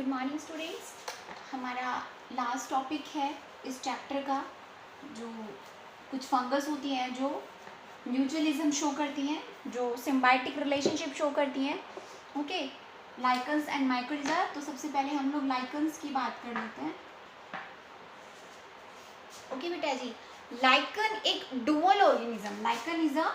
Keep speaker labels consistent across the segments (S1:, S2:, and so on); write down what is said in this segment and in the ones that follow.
S1: Good morning students. हमारा last topic है इस चैप्टर का, जो कुछ फंगस होती हैं जो म्यूचुअलिज्म शो करती हैं, जो सिम्बायोटिक रिलेशनशिप शो करती हैं। Okay, lichens and mycorrhiza. तो सबसे पहले हम लोग लाइकन्स की बात कर लेते हैं। ओके बेटा जी, लाइकन एक dual organism, lichen is a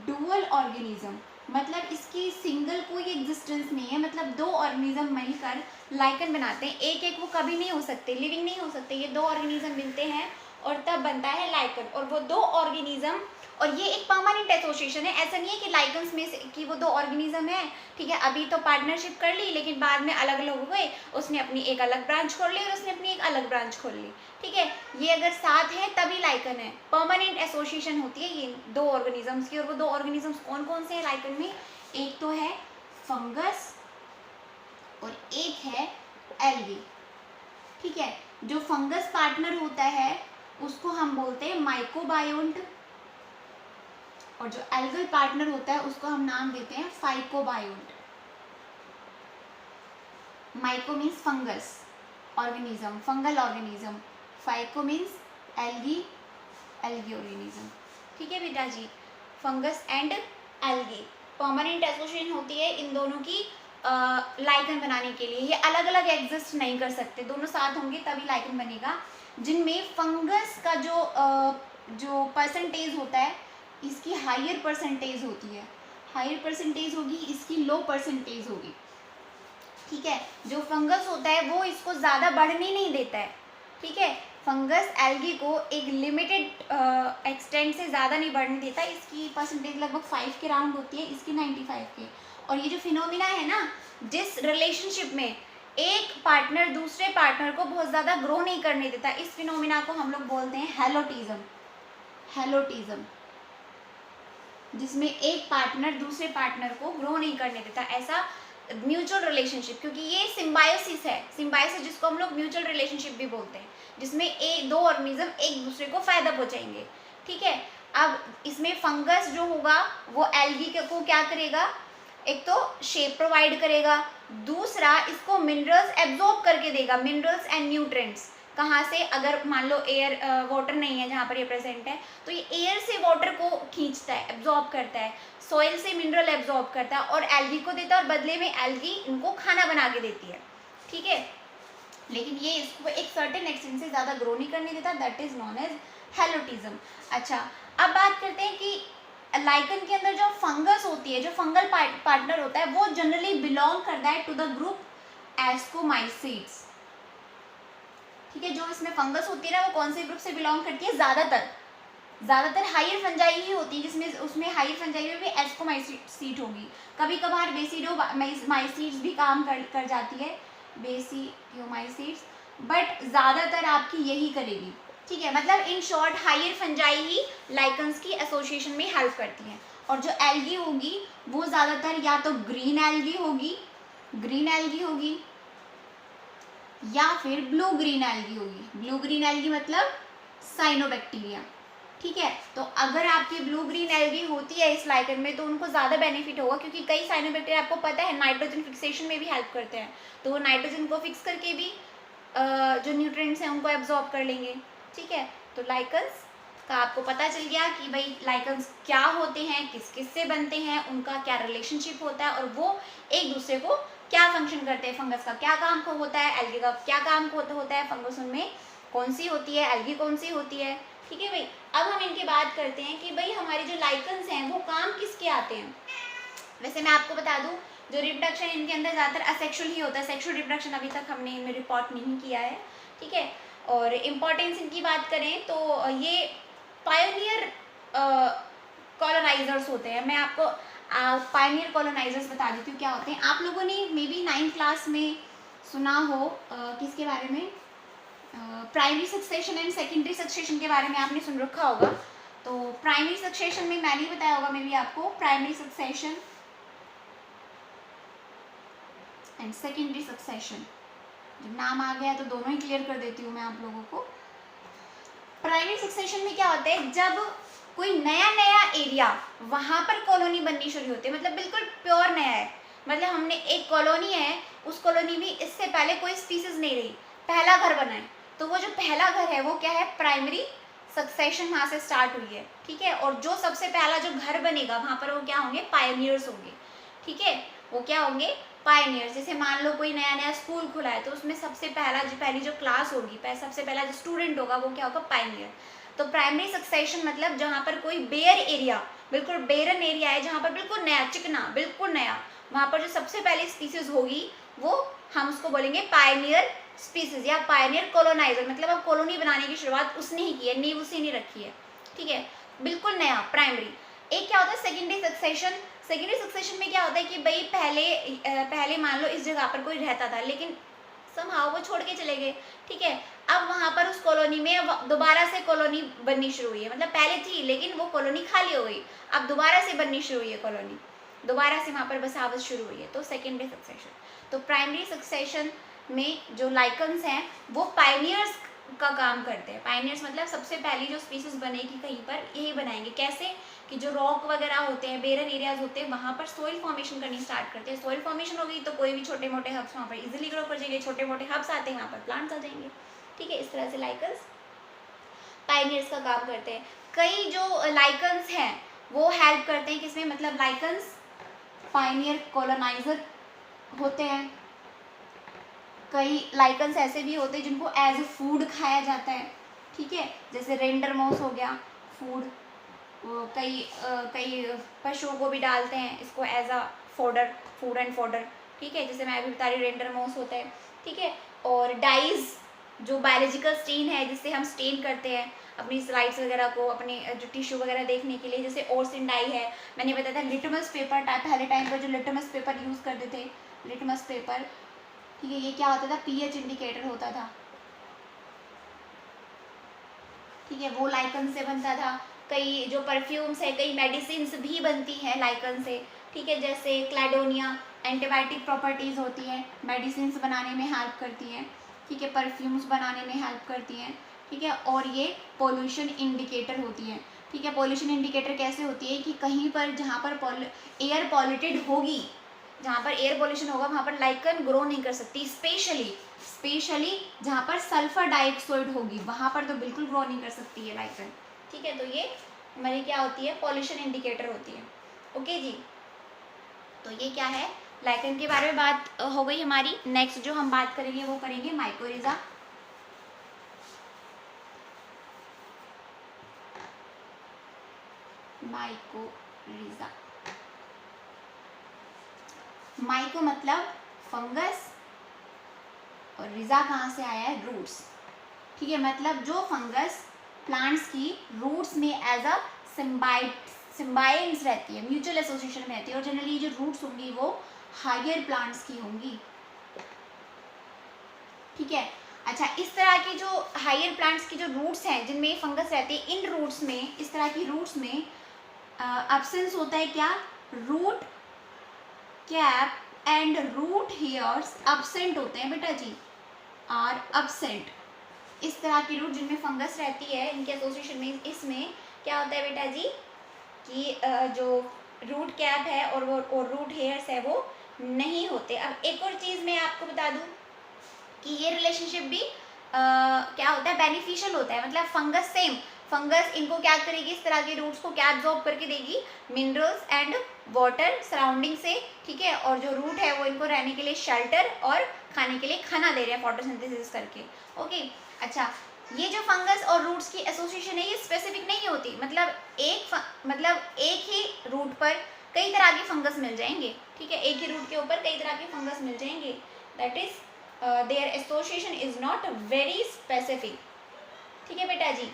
S1: dual organism, मतलब इसकी सिंगल कोई एग्जिस्टेंस नहीं है, मतलब दो ऑर्गेनिज्म मिलकर लाइकन बनाते हैं। एक एक वो कभी नहीं हो सकते, लिविंग नहीं हो सकते, ये दो ऑर्गेनिज्म मिलते हैं और तब बनता है लाइकन। और वो दो ऑर्गेनिज्म, और ये एक परमानेंट एसोसिएशन है। ऐसा नहीं है कि लाइकन्स में से कि वो दो ऑर्गेनिज्म है, ठीक है, अभी तो पार्टनरशिप कर ली लेकिन बाद में अलग अलग हो गए, उसने अपनी एक अलग ब्रांच खोल ली और उसने अपनी एक अलग ब्रांच खोल ली, ठीक है। ये अगर साथ है तभी लाइकन है, परमानेंट एसोसिएशन होती है ये दो ऑर्गेनिजम्स की। और वो दो ऑर्गेनिजम्स कौन कौन से हैं लाइकन में? एक तो है फंगस और एक है एल्गी, ठीक है। जो फंगस पार्टनर होता है उसको हम बोलते हैं माइकोबायोन्ट, और जो एल्गल पार्टनर होता है उसको हम नाम देते हैं phycobiont. Myco means fungus organism, fungal organism, phyco means algae, algae organism, ठीक है बेटा जी। Fungus and algae permanent association होती है इन दोनों की लाइकन बनाने के लिए। ये अलग अलग एग्जिस्ट नहीं कर सकते, दोनों साथ होंगे तभी लाइकन बनेगा। जिनमें फंगस का जो परसेंटेज होता है, इसकी हायर परसेंटेज होती है, हायर परसेंटेज होगी, इसकी लो परसेंटेज होगी, ठीक है। जो फंगस होता है वो इसको ज़्यादा बढ़ने नहीं देता है, ठीक है। फंगस एल्गी को एक लिमिटेड एक्सटेंट से ज़्यादा नहीं बढ़ने देता, इसकी परसेंटेज लगभग 5 के राउंड होती है, इसकी 95 के। और ये जो फिनोमिना है ना, जिस रिलेशनशिप में एक पार्टनर दूसरे पार्टनर को बहुत ज़्यादा ग्रो नहीं करने देता, इस फिनोमिना को हम लोग बोलते हैं हेलोटिज्म। हेलोटिज्म, जिसमें एक पार्टनर दूसरे पार्टनर को ग्रो नहीं करने देता, ऐसा म्यूचुअल रिलेशनशिप। क्योंकि ये सिम्बायोसिस है, सिम्बायोसिस जिसको हम लोग म्यूचुअल रिलेशनशिप भी बोलते हैं, जिसमें एक दो ऑर्गेनिज्म एक दूसरे को फायदा पहुंचाएंगे, ठीक है। अब इसमें फंगस जो होगा वो एल्गी को क्या करेगा? एक तो शेप प्रोवाइड करेगा, दूसरा इसको मिनरल्स एब्जॉर्ब करके देगा, मिनरल्स एंड न्यूट्रिएंट्स। कहाँ से? अगर मान लो एयर वाटर नहीं है जहाँ पर ये प्रेजेंट है, तो ये एयर से वाटर को खींचता है, एब्जॉर्ब करता है, सॉइल से मिनरल एब्जॉर्ब करता है और एल्गी को देता है, और बदले में एल्गी इनको खाना बना के देती है, ठीक है। लेकिन ये इसको एक सर्टेन एक्सटेंट से ज़्यादा ग्रो नहीं करने देता, दैट इज नॉन एज हेलोटिज्म। अच्छा, अब बात करते हैं कि लाइकन के अंदर जो फंगस होती है, जो फंगल पार्टनर होता है, वो जनरली बिलोंग करता है टू द ग्रुप एस्कोमाइसीड्स, ठीक है। जो इसमें फंगस होती है ना, वो कौन से ग्रुप से बिलोंग करती है? ज़्यादातर हायर फंजाई ही होती है, जिसमें उसमें हायर फंजाई में भी एस्कोमाइसीड होगी। कभी कभार बेसिडोमाइसीड्स भी काम कर जाती है, बेसिडोमाइसीड्स, बट ज़्यादातर आपकी यही करेगी, ठीक है। मतलब इन शॉर्ट हायर फंजाई ही लाइकन्स की एसोसिएशन में हेल्प करती हैं। और जो एल्गी होगी वो ज़्यादातर या तो ग्रीन एल्गी होगी या फिर ब्लू ग्रीन एल्गी होगी। ब्लू ग्रीन एल्गी मतलब साइनोबैक्टीरिया, ठीक है। तो अगर आपकी ब्लू ग्रीन एल्गी होती है इस लाइकन में तो उनको ज़्यादा बेनिफिट होगा, क्योंकि कई साइनोबैक्टीरिया आपको पता है नाइट्रोजन फिक्सेशन में भी हेल्प करते हैं, तो वो नाइट्रोजन को फिक्स करके भी जो न्यूट्रिएंट्स हैं उनको एब्जॉर्ब कर लेंगे, ठीक है। तो लाइकन्स का आपको पता चल गया कि भाई लाइकन्स क्या होते हैं, किस किस से बनते हैं, उनका क्या रिलेशनशिप होता है, और वो एक दूसरे को क्या फंक्शन करते हैं। फंगस का क्या काम को होता है, एल्गी का क्या काम को होता है, फंगस उनमें कौन सी होती है, एल्गी कौन सी होती है, ठीक है भाई। अब हम इनकी बात करते हैं कि भाई हमारे जो लाइकन्स हैं वो काम किसके आते हैं। वैसे मैं आपको बता दूं, जो रिप्रोडक्शन इनके अंदर ज़्यादातर असेक्सुअल ही होता है, सेक्सुअल रिप्रोडक्शन अभी तक हमने इनमें रिपोर्ट नहीं किया है, ठीक है। और इम्पॉर्टेंस इनकी बात करें तो ये पायोनियर कॉलोनाइजर्स होते हैं। मैं आपको पायोनियर कॉलोनाइजर्स बता देती हूँ क्या होते हैं। आप लोगों ने मे बी 9th क्लास में सुना हो किसके बारे में, primary succession and secondary succession के बारे में आपने सुन रखा होगा। तो प्राइमरी सक्सेशन में मैंने बताया होगा मे बी आपको, primary succession and secondary succession. जब नाम आ गया तो दोनों ही क्लियर कर देती हूँ मैं आप लोगों को। प्राइमरी सक्सेशन में क्या होता है, जब कोई नया एरिया वहाँ पर कॉलोनी बननी शुरू होती है, मतलब बिल्कुल प्योर नया है, मतलब हमने एक कॉलोनी है, उस कॉलोनी में इससे पहले कोई स्पीसीज नहीं रही, पहला घर बना है, तो वो जो पहला घर है वो क्या है, प्राइमरी सक्सेशन वहाँ से स्टार्ट हुई है, ठीक है। और जो सबसे पहला जो घर बनेगा वहाँ पर वो क्या होंगे, पायनियर्स होंगे, ठीक है। वो क्या होंगे, पायनियर्स। जैसे मान लो कोई नया नया स्कूल खुला है तो उसमें सबसे पहली जो क्लास होगी, सबसे पहला जो स्टूडेंट होगा वो क्या होगा, पायनियर। तो प्राइमरी सक्सेशन मतलब जहाँ पर कोई बेयर एरिया, बिल्कुल बेरन एरिया है, जहाँ पर बिल्कुल नया, चिकना, बिल्कुल नया, वहाँ पर जो सबसे पहली स्पीसीज होगी वो हम उसको बोलेंगे पायनियर स्पीसीज या पायनियर कॉलोनाइजर। मतलब अब कॉलोनी बनाने की शुरुआत उसने ही की है, नींव उसी ने रखी है, ठीक है, बिल्कुल नया, प्राइमरी। एक क्या होता है, सेकेंडरी सक्सेशन। सेकेंडरी सक्सेशन में क्या होता है कि भाई पहले मान लो इस जगह पर कोई रहता था, लेकिन समहाउ वो छोड़ के चले गए, ठीक है। अब वहां पर उस कॉलोनी में दोबारा से कॉलोनी बननी शुरू हुई है, मतलब पहले थी लेकिन वो कॉलोनी खाली हो गई, अब दोबारा से बननी शुरू हुई है कॉलोनी, दोबारा से वहां पर बसावट शुरू हुई है, तो सेकेंडरी सक्सेशन। तो प्राइमरी सक्सेशन में जो लाइकन्स हैं वो पायनियर्स का काम करते हैं। पायनियर्स मतलब सबसे पहली जो स्पीसीज बनेगी कहीं पर, यही बनाएंगे। कैसे कि जो रॉक वगैरह होते हैं, बेरन एरियाज होते हैं, वहाँ पर सोइल फॉर्मेशन करनी स्टार्ट करते हैं। सोइल फॉर्मेशन होगी तो कोई भी छोटे मोटे हब्स वहाँ पर इजीली ग्रो कर जाएंगे, छोटे मोटे हब्स आते हैं वहाँ पर प्लांट्स आ जाएंगे, ठीक है। इस तरह से लाइकन्स पायनियर्स का काम करते हैं। कई जो लाइकन्स हैं वो हेल्प करते हैं किसमें, मतलब लाइकन्स पायनियर कॉलोनाइजर होते हैं। कई लाइकन्स ऐसे भी होते हैं जिनको एज ए फूड खाया जाता है, ठीक है, जैसे रेंडर मॉस हो गया फूड। कई पशुओं को भी डालते हैं इसको as a fodder, food and fodder, ठीक है, जैसे मैं अभी बता रही रेंडर मॉस होता है, ठीक है। और डाइज जो बायोलॉजिकल स्टेन है, जिससे हम स्टेन करते हैं अपनी स्लाइड्स वगैरह को, अपने जो टिश्यू वगैरह देखने के लिए, जैसे ओरसिन डाई है, मैंने बताया था लिटमस पेपर पहले टाइम पर जो लिटमस पेपर यूज़ करते थे, लिटमस पेपर, ठीक है। ये क्या होता था, पीएच इंडिकेटर होता था, ठीक है, वो लाइकन से बनता था। कई जो परफ्यूम्स है, कई मेडिसिन्स भी बनती हैं लाइकन से, ठीक है, जैसे क्लैडोनिया एंटीबायोटिक प्रॉपर्टीज़ होती है, मेडिसिन्स बनाने में हेल्प करती हैं, ठीक है, परफ्यूम्स बनाने में हेल्प करती हैं, ठीक है। और ये पोल्यूशन इंडिकेटर होती है, ठीक है। पोल्यूशन इंडिकेटर कैसे होती है कि कहीं पर जहाँ पर एयर पॉल्यूटेड होगी, जहाँ पर एयर पोल्यूशन होगा वहाँ पर लाइकन ग्रो नहीं कर सकती, स्पेशली जहाँ पर सल्फर डाइऑक्साइड होगी वहाँ पर तो बिल्कुल ग्रो नहीं कर सकती है लाइकन, ठीक है। तो ये हमारी क्या होती है, पॉल्यूशन इंडिकेटर होती है, ओके जी। तो ये क्या है, लाइकन के बारे में बात हो गई हमारी। नेक्स्ट जो हम बात करेंगे वो करेंगे माइकोरिजा। माइकोरिजा, माइको मतलब फंगस और रिजा कहाँ से आया है, रूट्स, ठीक है। मतलब जो फंगस प्लांट्स की रूट्स में एज अ सिम्बायंस रहती है, म्यूचुअल एसोसिएशन में रहती है, और जनरली जो रूट्स होंगी वो हायर प्लांट्स की होंगी, ठीक है। अच्छा, इस तरह की जो हायर प्लांट्स की जो रूट्स हैं जिनमें फंगस रहती है, इन रूट्स में, इस तरह की रूट्स में एब्सेंस होता है क्या, root cap and root hairs absent होते हैं बेटा जी, आर एब्सेंट। इस तरह की रूट जिनमें फंगस रहती है, इनके एसोसिएशन में, इसमें क्या होता है बेटा जी कि जो रूट कैप है और रूट हेयर्स है वो नहीं होते। अब एक और चीज़ मैं आपको बता दूं कि ये रिलेशनशिप भी क्या होता है, बेनिफिशियल होता है। मतलब फंगस इनको क्या करेगी, इस तरह के रूट्स को क्या एब्जॉर्ब करके देगी, मिनरल्स एंड वाटर सराउंडिंग से, ठीक है। और जो रूट है वो इनको रहने के लिए शेल्टर और खाने के लिए खाना दे रहे हैं फोटोसिंथेसिस करके, ओके। अच्छा, ये जो फंगस और रूट्स की एसोसिएशन है ये स्पेसिफिक नहीं होती, मतलब एक ही रूट पर कई तरह के फंगस मिल जाएंगे, ठीक है, एक ही रूट के ऊपर कई तरह के फंगस मिल जाएंगे, that is there association is not very specific, ठीक है बेटा जी।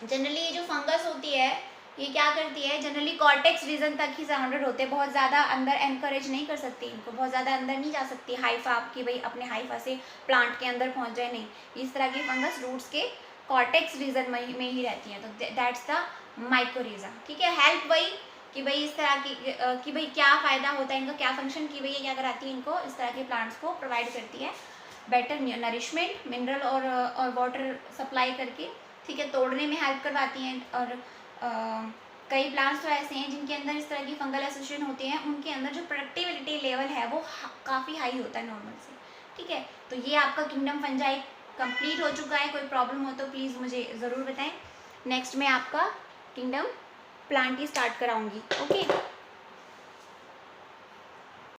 S1: जनरली ये जो फंगस होती है ये क्या करती है, जनरली कॉर्टेक्स रीजन तक ही सराउंडेड होते हैं, बहुत ज़्यादा अंदर एनकरेज नहीं कर सकती इनको, बहुत ज़्यादा अंदर नहीं जा सकती हाइफा आपकी, भाई अपने हाइफा से प्लांट के अंदर पहुंच जाए, नहीं। इस तरह की फंगस रूट्स के कॉर्टेक्स रीजन में ही रहती है, तो दैट्स द माइकोरिजा, ठीक है। हेल्प वही कि भाई इस तरह की कि भाई क्या फ़ायदा होता है इनका, क्या फंक्शन की भाई ये क्या कराती है इनको, इस तरह के प्लांट्स को प्रोवाइड करती है बेटर नरिशमेंट, मिनरल और वाटर सप्लाई करके, ठीक है, तोड़ने में हेल्प करवाती हैं और कई प्लांट्स तो ऐसे हैं जिनके अंदर इस तरह की फंगल एसोसिएशन होते हैं, उनके अंदर जो प्रोडक्टिविटी लेवल है वो काफ़ी हाई होता है नॉर्मल से। ठीक है, तो ये आपका किंगडम फंजाई कंप्लीट हो चुका है। कोई प्रॉब्लम हो तो प्लीज़ मुझे ज़रूर बताएं। नेक्स्ट मैं आपका किंगडम प्लांट ही स्टार्ट कराऊंगी। ओके।